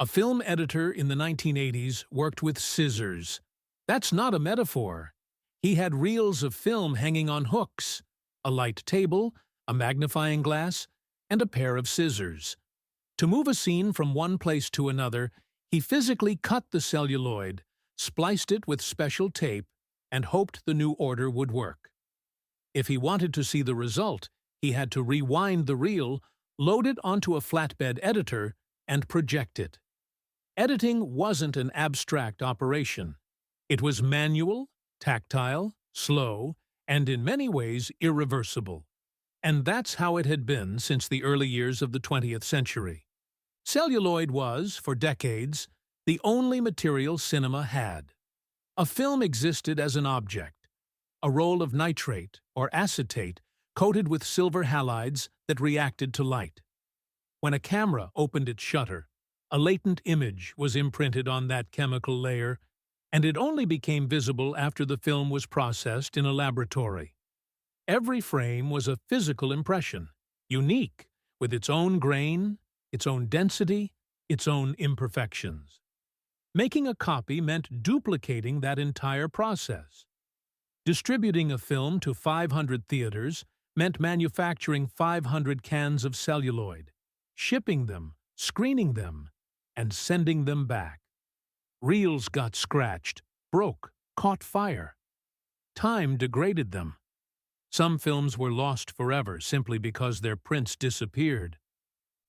A film editor in the 1980s worked with scissors. That's not a metaphor. He had reels of film hanging on hooks, a light table, a magnifying glass, and a pair of scissors. To move a scene from one place to another, he physically cut the celluloid, spliced it with special tape, and hoped the new order would work. If he wanted to see the result, he had to rewind the reel, load it onto a flatbed editor, and project it. Editing wasn't an abstract operation. It was manual, tactile, slow, and in many ways irreversible. And that's how it had been since the early years of the 20th century. Celluloid was, for decades, the only material cinema had. A film existed as an object, a roll of nitrate or acetate coated with silver halides that reacted to light. When a camera opened its shutter, a latent image was imprinted on that chemical layer, and it only became visible after the film was processed in a laboratory. Every frame was a physical impression, unique, with its own grain, its own density, its own imperfections. Making a copy meant duplicating that entire process. Distributing a film to 500 theaters meant manufacturing 500 cans of celluloid, shipping them, screening them, and sending them back. Reels got scratched, broke, caught fire. Time degraded them. Some films were lost forever simply because their prints disappeared.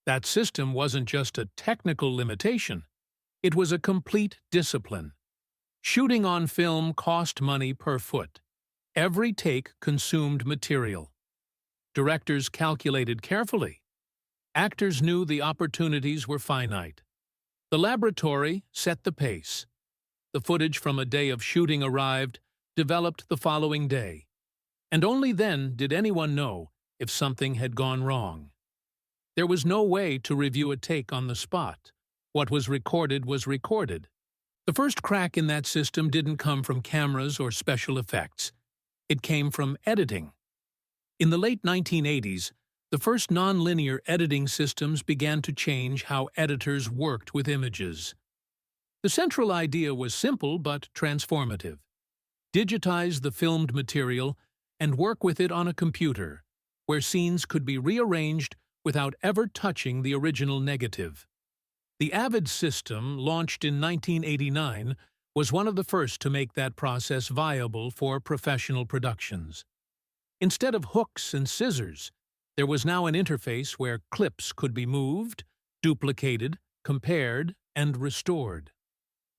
That system wasn't just a technical limitation. It was a complete discipline. Shooting on film cost money per foot. Every take consumed material. Directors calculated carefully. Actors knew the opportunities were finite. The laboratory set the pace. The footage from a day of shooting arrived, developed the following day. And only then did anyone know if something had gone wrong. There was no way to review a take on the spot. What was recorded was recorded. The first crack in that system didn't come from cameras or special effects. It came from editing. In the late 1980s, the first nonlinear editing systems began to change how editors worked with images. The central idea was simple but transformative. Digitize the filmed material and work with it on a computer, where scenes could be rearranged without ever touching the original negative. The Avid system, launched in 1989, was one of the first to make that process viable for professional productions. Instead of hooks and scissors, there was now an interface where clips could be moved, duplicated, compared, and restored.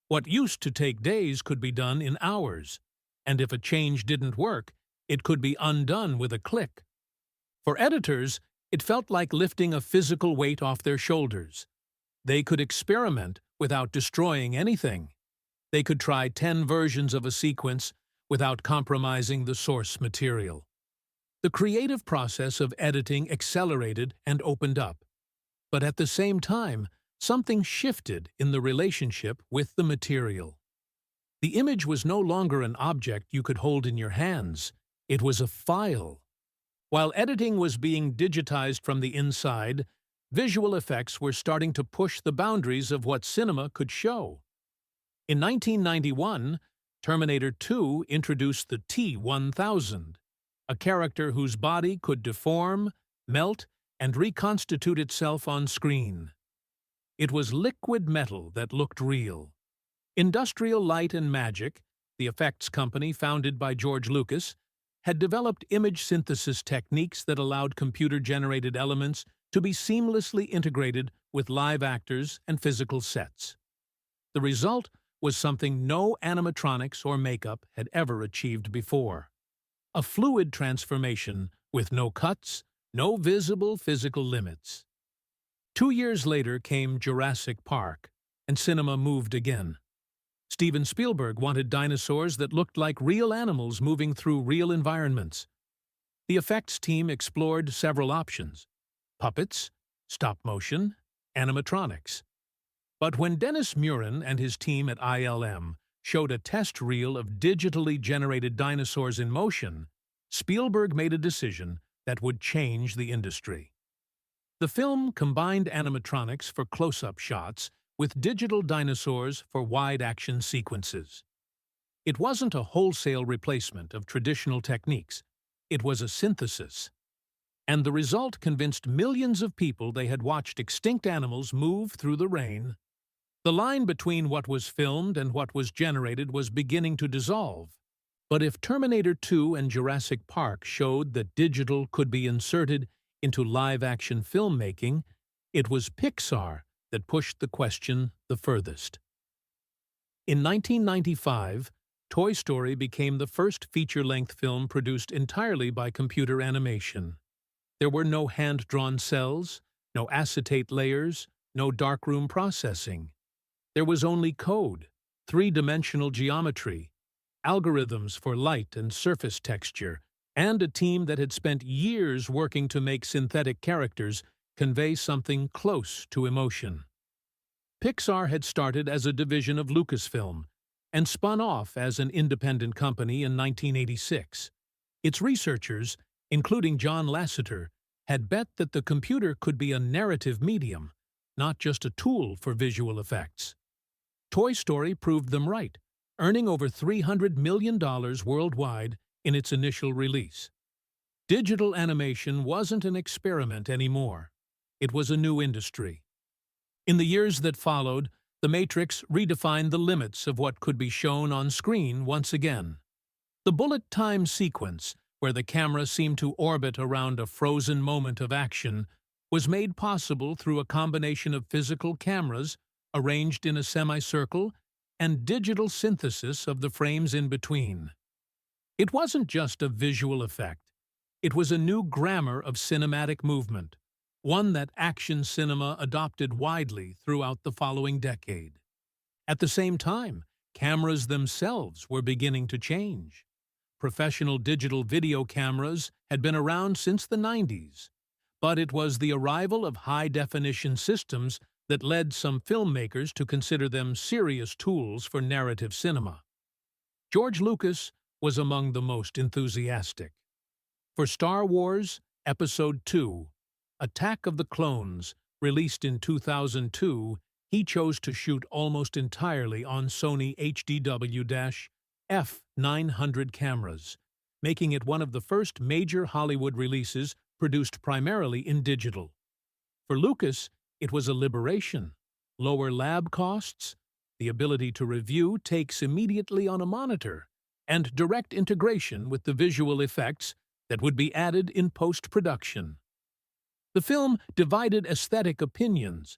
What used to take days could be done in hours, and if a change didn't work, it could be undone with a click. For editors, it felt like lifting a physical weight off their shoulders. They could experiment without destroying anything. They could try 10 versions of a sequence without compromising the source material. The creative process of editing accelerated and opened up. But at the same time, something shifted in the relationship with the material. The image was no longer an object you could hold in your hands. It was a file. While editing was being digitized from the inside, visual effects were starting to push the boundaries of what cinema could show. In 1991, Terminator 2 introduced the T-1000, a character whose body could deform, melt, and reconstitute itself on screen. It was liquid metal that looked real. Industrial Light and Magic, the effects company founded by George Lucas, had developed image synthesis techniques that allowed computer-generated elements to be seamlessly integrated with live actors and physical sets. The result was something no animatronics or makeup had ever achieved before. A fluid transformation with no cuts, no visible physical limits. 2 years later came Jurassic Park, and cinema moved again. Steven Spielberg wanted dinosaurs that looked like real animals moving through real environments. The effects team explored several options: puppets, stop motion, animatronics. But when Dennis Muren and his team at ILM showed a test reel of digitally generated dinosaurs in motion, Spielberg made a decision that would change the industry. The film combined animatronics for close-up shots with digital dinosaurs for wide action sequences. It wasn't a wholesale replacement of traditional techniques. It was a synthesis. And the result convinced millions of people they had watched extinct animals move through the rain. The line between what was filmed and what was generated was beginning to dissolve. But if Terminator 2 and Jurassic Park showed that digital could be inserted into live-action filmmaking, it was Pixar that pushed the question the furthest. In 1995, Toy Story became the first feature-length film produced entirely by computer animation. There were no hand-drawn cells, no acetate layers, no darkroom processing. There was only code, three-dimensional geometry, algorithms for light and surface texture, and a team that had spent years working to make synthetic characters convey something close to emotion. Pixar had started as a division of Lucasfilm and spun off as an independent company in 1986. Its researchers, including John Lasseter, had bet that the computer could be a narrative medium, not just a tool for visual effects. Toy Story proved them right, earning over $300 million worldwide in its initial release. Digital animation wasn't an experiment anymore. It was a new industry. In the years that followed, The Matrix redefined the limits of what could be shown on screen once again. The bullet time sequence, where the camera seemed to orbit around a frozen moment of action, was made possible through a combination of physical cameras arranged in a semicircle and digital synthesis of the frames in between. It wasn't just a visual effect. It was a new grammar of cinematic movement, one that action cinema adopted widely throughout the following decade. At the same time, cameras themselves were beginning to change. Professional digital video cameras had been around since the 90s, but it was the arrival of high-definition systems that led some filmmakers to consider them serious tools for narrative cinema. George Lucas was among the most enthusiastic. For Star Wars Episode II, Attack of the Clones, released in 2002, he chose to shoot almost entirely on Sony HDW-F900 cameras, making it one of the first major Hollywood releases produced primarily in digital. For Lucas, it was a liberation. Lower lab costs, the ability to review takes immediately on a monitor, and direct integration with the visual effects that would be added in post-production. The film divided aesthetic opinions,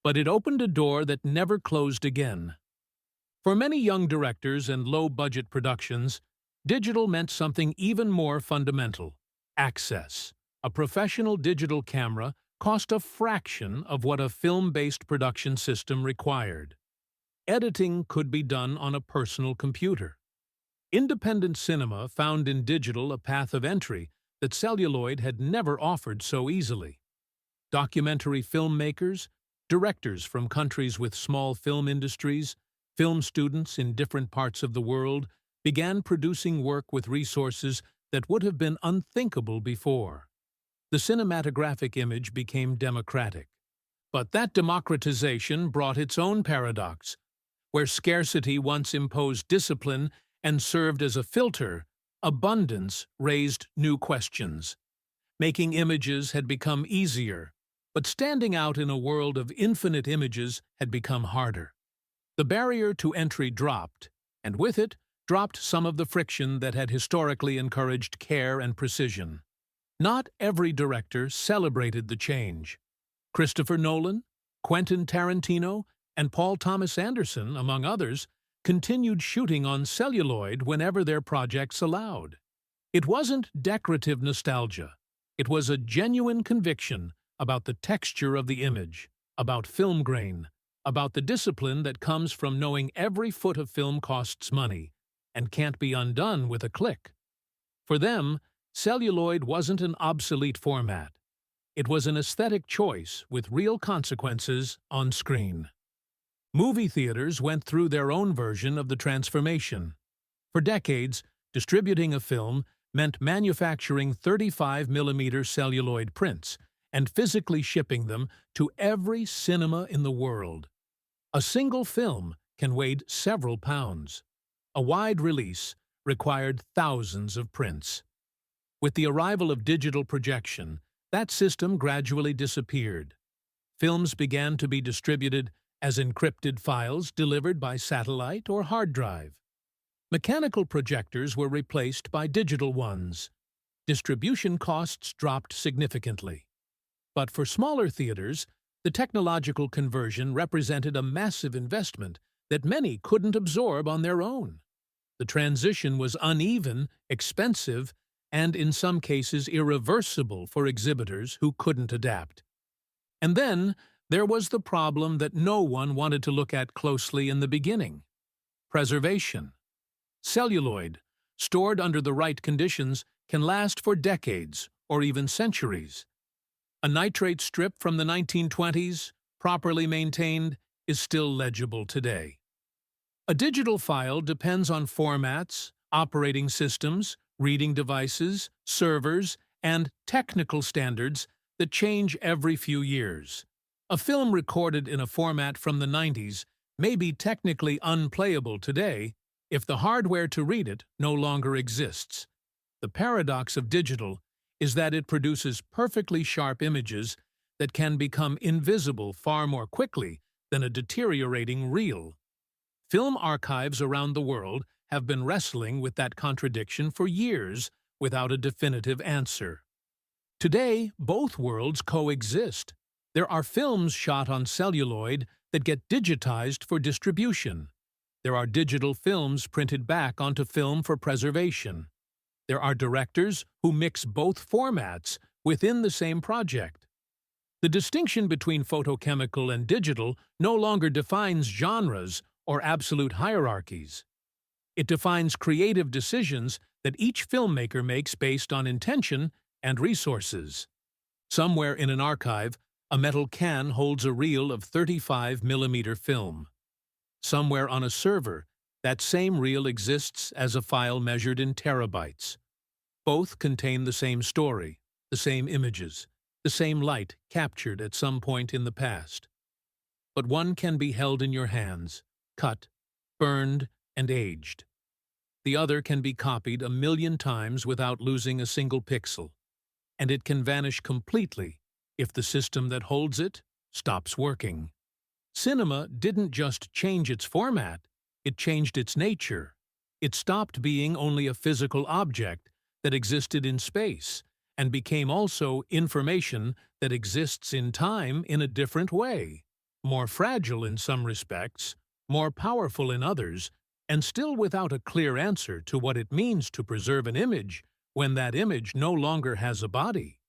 but it opened a door that never closed again. For many young directors and low-budget productions, digital meant something even more fundamental: access. A professional digital camera cost a fraction of what a film-based production system required. Editing could be done on a personal computer. Independent cinema found in digital a path of entry that celluloid had never offered so easily. Documentary filmmakers, directors from countries with small film industries, film students in different parts of the world began producing work with resources that would have been unthinkable before. The cinematographic image became democratic. But that democratization brought its own paradox. Where scarcity once imposed discipline and served as a filter, abundance raised new questions. Making images had become easier, but standing out in a world of infinite images had become harder. The barrier to entry dropped, and with it dropped some of the friction that had historically encouraged care and precision. Not every director celebrated the change. Christopher Nolan, Quentin Tarantino, and Paul Thomas Anderson, among others, continued shooting on celluloid whenever their projects allowed. It wasn't decorative nostalgia. It was a genuine conviction about the texture of the image, about film grain, about the discipline that comes from knowing every foot of film costs money and can't be undone with a click. For them, celluloid wasn't an obsolete format. It was an aesthetic choice with real consequences on screen. Movie theaters went through their own version of the transformation. For decades, distributing a film meant manufacturing 35mm celluloid prints and physically shipping them to every cinema in the world. A single film can weigh several pounds. A wide release required thousands of prints. With the arrival of digital projection, that system gradually disappeared. Films began to be distributed as encrypted files delivered by satellite or hard drive. Mechanical projectors were replaced by digital ones. Distribution costs dropped significantly. But for smaller theaters, the technological conversion represented a massive investment that many couldn't absorb on their own. The transition was uneven, expensive, and in some cases irreversible for exhibitors who couldn't adapt. And then there was the problem that no one wanted to look at closely in the beginning: preservation. Celluloid, stored under the right conditions, can last for decades or even centuries. A nitrate strip from the 1920s, properly maintained, is still legible today. A digital file depends on formats, operating systems, reading devices, servers, and technical standards that change every few years. A film recorded in a format from the 90s may be technically unplayable today if the hardware to read it no longer exists. The paradox of digital is that it produces perfectly sharp images that can become invisible far more quickly than a deteriorating reel. Film archives around the world have been wrestling with that contradiction for years without a definitive answer. Today, both worlds coexist. There are films shot on celluloid that get digitized for distribution. There are digital films printed back onto film for preservation. There are directors who mix both formats within the same project. The distinction between photochemical and digital no longer defines genres or absolute hierarchies. It defines creative decisions that each filmmaker makes based on intention and resources. Somewhere in an archive, a metal can holds a reel of 35mm film. Somewhere on a server, that same reel exists as a file measured in terabytes. Both contain the same story, the same images, the same light captured at some point in the past. But one can be held in your hands, cut, burned, and aged. The other can be copied 1,000,000 times without losing a single pixel, and it can vanish completely if the system that holds it stops working. Cinema didn't just change its format, it changed its nature. It stopped being only a physical object that existed in space and became also information that exists in time in a different way, more fragile in some respects, more powerful in others, and still without a clear answer to what it means to preserve an image when that image no longer has a body.